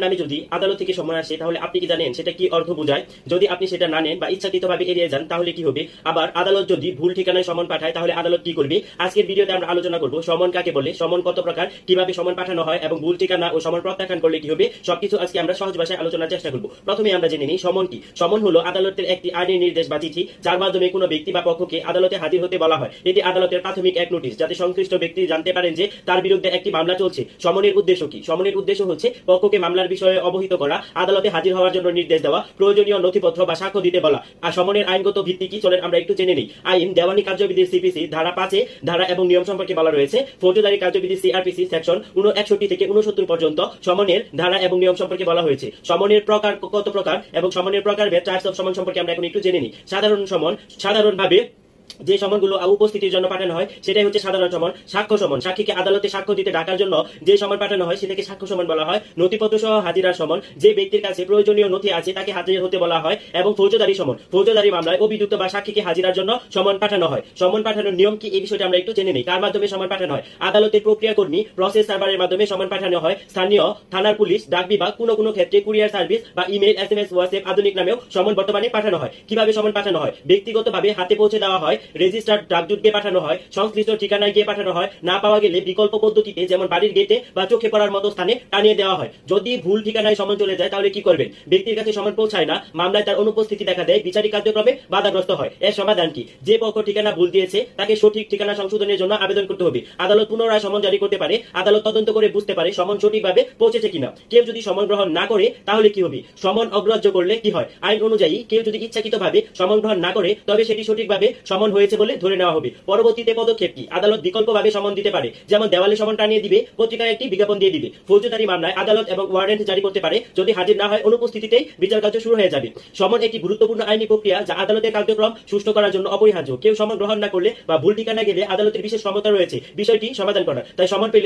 নামে যদি আদালত থেকে সমন আসে তাহলে আপনি কি জানেন সেটা কি অর্থ বোঝায়? যদি আপনি সেটা না নেন বা ইচ্ছাকৃতভাবে এড়িয়ে যান তাহলে কি হবে? আবার আদালত যদি ভুল ঠিকানায় সমন পাঠায় তাহলে আদালত কি করবে? আজকের ভিডিওতে আমরা আলোচনা করব সমন কাকে বলে, সমন কত প্রকার, কিভাবে সমন পাঠানো হয় এবং ভুল ঠিকানা ও সমন প্রত্যাখ্যান করলে কি হবে, সবকিছু আজকে আমরা সহজ ভাষায় আলোচনার চেষ্টা করব। প্রথমে আমরা জেনে নিই সমন কি। সমন হলো আদালতের একটি আইনি নির্দেশ বা চিঠি যার মাধ্যমে কোনো ব্যক্তি বা পক্ষকে আদালতে হাজির হতে বলা হয়। এটি আদালতের প্রাথমিক এক নোটিশ যাতে সংশ্লিষ্ট ব্যক্তি জানতে পারেন যে তার বিরুদ্ধে একটি মামলা চলছে। সমনের উদ্দেশ্য কি? সমনের উদ্দেশ্য হচ্ছে পক্ষকে মামলার বিষয়ে অবহিত করা, আদালতে হাজির হওয়ার জন্য নির্দেশ দেওয়া, প্রয়োজনীয় নথিপত্র বা সাক্ষ্য দিতে বলা। আর সমনের আইনগত ভিত্তি কি চলেন আমরা একটু জেনে নিই। আইন দেওয়ানি কার্যবিধি সিপিসি ধারা 5 ধারা এবং নিয়ম সম্পর্কে বলা রয়েছে। ফৌজদারি কার্যবিধি সিআরপিসি সেকশন 61 থেকে 69 পর্যন্ত সমনের ধারা এবং নিয়ম সম্পর্কে বলা হয়েছে। সমনের প্রকার কত প্রকার এবং সমনের প্রকারভেদ টাইপস অফ সমন সম্পর্কে আমরা এখন একটু জেনে নিই। সাধারণ সমন, সাধারণভাবে যে সমনগুলো উপস্থিতির জন্য পাঠানো হয় সেটাই হচ্ছে সাধারণ সমন। সাক্ষ্য সমন, সাক্ষীকে আদালতে সাক্ষ্য দিতে ডাকার জন্য যে সমন পাঠানো হয় সেটাকে সাক্ষ্য সমন বলা হয়। নথিপত্র সহ হাজিরার সমন, যে ব্যক্তির কাছে প্রয়োজনীয় নথি আছে তাকে হাজির হতে বলা হয়। এবং ফৌজদারি সমন, ফৌজদারি মামলায় অভিযুক্ত বা সাক্ষীকে হাজিরার জন্য সমন পাঠানো হয়। সমন পাঠানোর নিয়ম কি এই বিষয়টা আমরা একটু জেনে নিই। কার মাধ্যমে সমন পাঠানো হয়? আদালতের প্রক্রিয়াকর্মী প্রসেস সার্ভারের মাধ্যমে সমন পাঠানো হয়। স্থানীয় থানার পুলিশ, ডাক বিভাগ, কোনো ক্ষেত্রে কুরিয়ার সার্ভিস বা ইমেল, এসএমএস, হোয়াটসঅ্যাপ আধুনিক নামেও সমন বর্তমানে পাঠানো হয়। কিভাবে সমন পাঠানো হয়? ব্যক্তিগতভাবে হাতে পৌঁছে দেওয়া হয়, রেজিস্টার্ড ডাকদূতকে পাঠানো হয়, সংশ্লিষ্ট ঠিকানায় গিয়ে পাঠানো হয়, না পাওয়া গেলে বিকল্প পদ্ধতিতে যেমন বাড়ির গেটে বা চোখে পড়ার মতো স্থানে টানিয়ে দেওয়া হয়। যদি ভুল ঠিকানায় সমন চলে যায় তাহলে কি করবেন? ব্যক্তির কাছে সমন পৌঁছায় না, মামলায় তার অনুপস্থিতি দেখা দেয়, বিচারিক কার্যক্রমে বাধাগ্রস্ত হয়। এর সমাধান কি? যে পক্ষ ঠিকানা ভুল দিয়েছে তাকে সঠিক ঠিকানা সংশোধনের জন্য আবেদন করতে হবে। আদালত পুনরায় সমন জারি করতে পারে। আদালত তদন্ত করে বুঝতে পারে সমন সঠিকভাবে পৌঁছেছে কিনা। কেউ যদি সমন গ্রহণ না করে তাহলে কি হবে? সমন অগ্রাহ্য করলে কি হয়? আইন অনুযায়ী কেউ যদি ইচ্ছাকৃতভাবে সমন গ্রহণ না করে তবে সেটি সঠিকভাবে সমন হয়েছে বলে ধরে নেওয়া হবে। পরবর্তীতে পদক্ষেপ কি? আদালত বিকল্পভাবে সমন দিতে পারে, যেমন দেওয়ালে সমন টানিয়ে দিবে, পত্রিকায় একটি বিজ্ঞাপন দিয়ে দিবে। ফৌজদারি মামলায় আদালত এবং ওয়ারেন্ট জারি করতে পারে। যদি হাজির না হয় অনুপস্থিতিতেই বিচার কার্য শুরু হয়ে যাবে। সমন একটি গুরুত্বপূর্ণ আইনি প্রক্রিয়া যা আদালতের কার্যক্রম সুষ্ঠু করার জন্য অপরিহার্য। কেউ সমন গ্রহণ না করলে বা ভুল ঠিকানা গেলে আদালতের বিশেষ ক্ষমতা রয়েছে বিষয়টি সমাধান করার। তাই সমন পেলে